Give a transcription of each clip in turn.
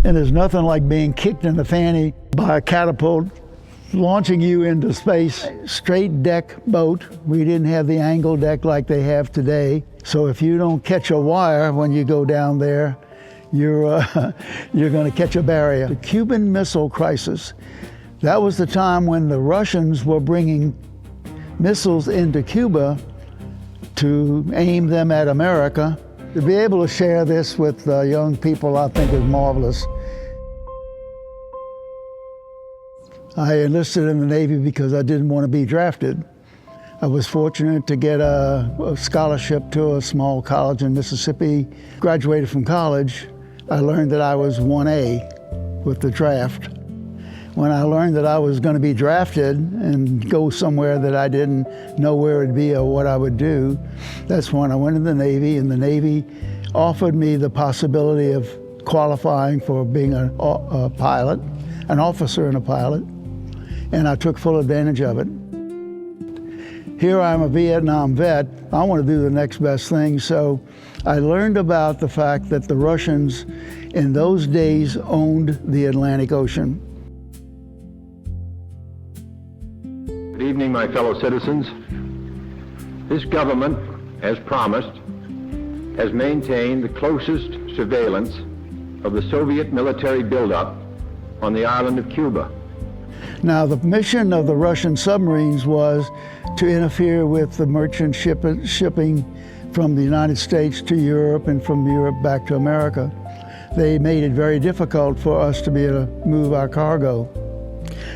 And there's nothing like being kicked in the fanny by a catapult launching you into space. Straight deck boat. We didn't have the angle deck like they have today. So if you don't catch a wire when you go down there, you're going to catch a barrier. The Cuban Missile Crisis. That was the time when the Russians were bringing missiles into Cuba to aim them at America. To be able to share this with young people, I think is marvelous. I enlisted in the Navy because I didn't want to be drafted. I was fortunate to get a scholarship to a small college in Mississippi. Graduated from college, I learned that I was 1A with the draft. When I learned that I was going to be drafted and go somewhere that I didn't know where it'd be or what I would do, that's when I went in the Navy, and the Navy offered me the possibility of qualifying for being a pilot, an officer and a pilot, and I took full advantage of it. Here I'm a Vietnam vet. I want to do the next best thing, so I learned about the fact that the Russians in those days owned the Atlantic Ocean. Good evening, my fellow citizens. This government, as promised, has maintained the closest surveillance of the Soviet military buildup on the island of Cuba. Now, the mission of the Russian submarines was to interfere with the merchant shipping from the United States to Europe and from Europe back to America. They made it very difficult for us to be able to move our cargo.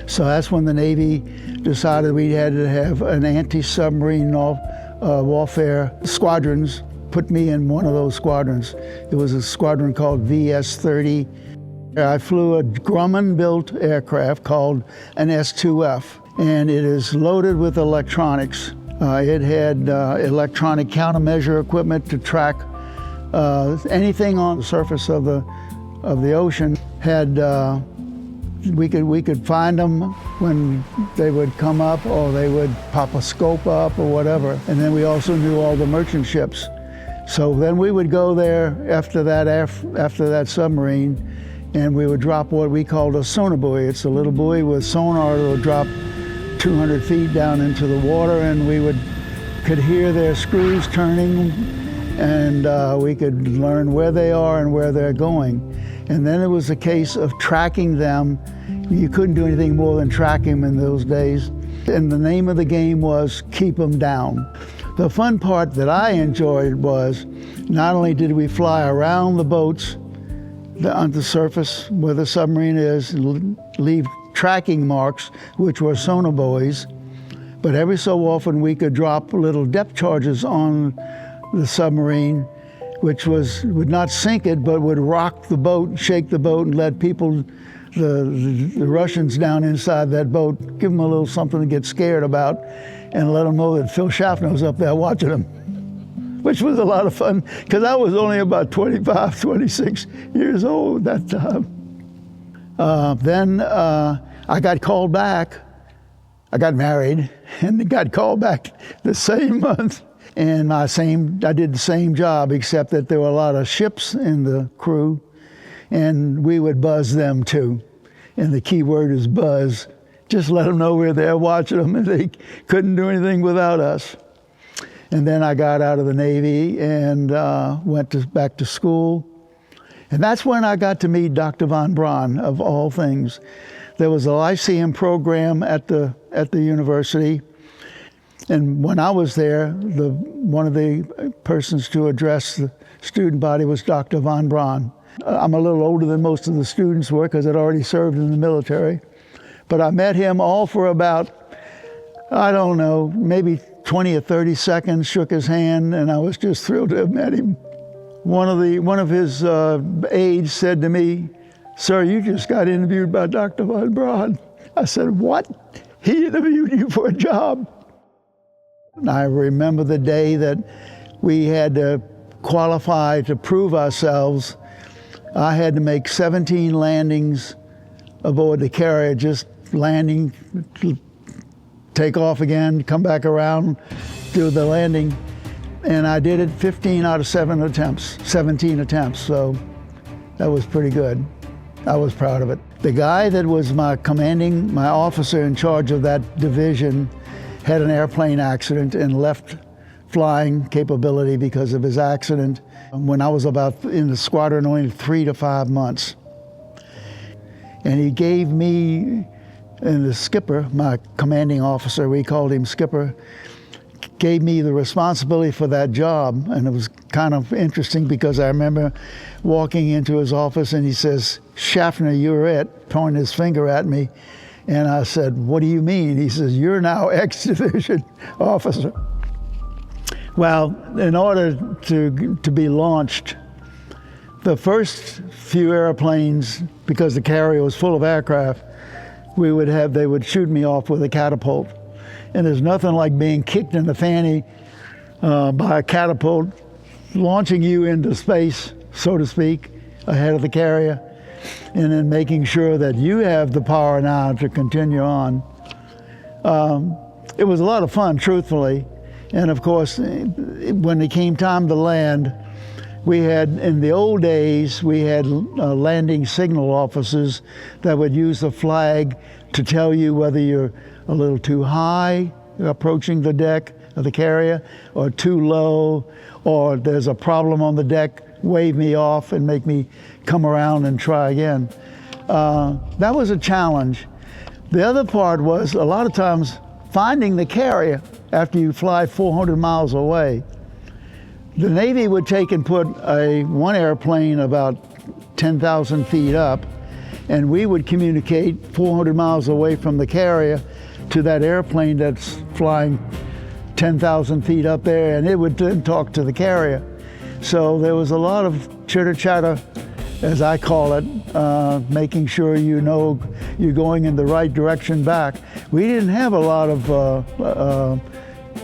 So that's when the Navy decided we had to have an anti-submarine warfare squadrons. Put me in one of those squadrons. It was a squadron called VS-30. I flew a Grumman-built aircraft called an S-2F, and it is loaded with electronics. It had electronic countermeasure equipment to track anything on the surface of the ocean. We could find them when they would come up, or they would pop a scope up or whatever. And then we also knew all the merchant ships. So then we would go there after that submarine, and we would drop what we called a sonar buoy. It's a little buoy with sonar that would drop 200 feet down into the water, and we could hear their screws turning, and we could learn where they are and where they're going. And then it was a case of tracking them. You couldn't do anything more than track them in those days. And the name of the game was keep them down. The fun part that I enjoyed was not only did we fly around the boats on the surface where the submarine is, leave tracking marks, which were sonar buoys, but every so often we could drop little depth charges on the submarine, which would not sink it, but would rock the boat, shake the boat, and let people, the Russians down inside that boat, give them a little something to get scared about, and let them know that Phil Schaffner was up there watching them, which was a lot of fun, because I was only about 25, 26 years old at that time. Then I got called back. I got married and got called back the same month. And I did the same job, except that there were a lot of ships in the crew, and we would buzz them too. And the key word is buzz. Just let them know we're there watching them, and they couldn't do anything without us. And then I got out of the Navy and went back to school. And that's when I got to meet Dr. von Braun, of all things. There was a Lyceum program at the university. And when I was there, one of the persons to address the student body was Dr. von Braun. I'm a little older than most of the students were, because I'd already served in the military. But I met him all for about, I don't know, maybe 20 or 30 seconds, shook his hand, and I was just thrilled to have met him. One of his aides said to me, "Sir, you just got interviewed by Dr. von Braun." I said, "What? He interviewed you for a job?" I remember the day that we had to qualify to prove ourselves. I had to make 17 landings aboard the carrier, just landing, take off again, come back around, do the landing. And I did it 15 out of 17 attempts, so that was pretty good. I was proud of it. The guy that was my officer in charge of that division had an airplane accident and left flying capability because of his accident when I was about in the squadron only 3 to 5 months. And he gave me, and the skipper, my commanding officer, we called him Skipper, gave me the responsibility for that job. And it was kind of interesting because I remember walking into his office and he says, "Schaffner, you're it," pointing his finger at me. And I said, "What do you mean?" He says, "You're now X-Division officer." Well, in order to be launched, the first few airplanes, because the carrier was full of aircraft, they would shoot me off with a catapult. And there's nothing like being kicked in the fanny by a catapult, launching you into space, so to speak, ahead of the carrier, and then making sure that you have the power now to continue on. It was a lot of fun, truthfully. And of course, when it came time to land, we had, in the old days, we had landing signal officers that would use the flag to tell you whether you're a little too high approaching the deck of the carrier or too low, or there's a problem on the deck, wave me off and make me come around and try again. That was a challenge. The other part was a lot of times finding the carrier after you fly 400 miles away. The Navy would take and put one airplane about 10,000 feet up, and we would communicate 400 miles away from the carrier to that airplane that's flying 10,000 feet up there, and it would then talk to the carrier. So there was a lot of chitter-chatter, as I call it, making sure you know you're going in the right direction back. We didn't have a lot of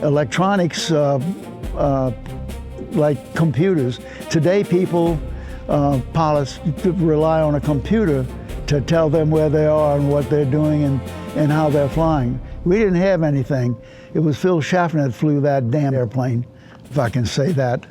electronics like computers. Today pilots rely on a computer to tell them where they are and what they're doing and how they're flying. We didn't have anything. It was Phil Schaffner that flew that damn airplane, if I can say that.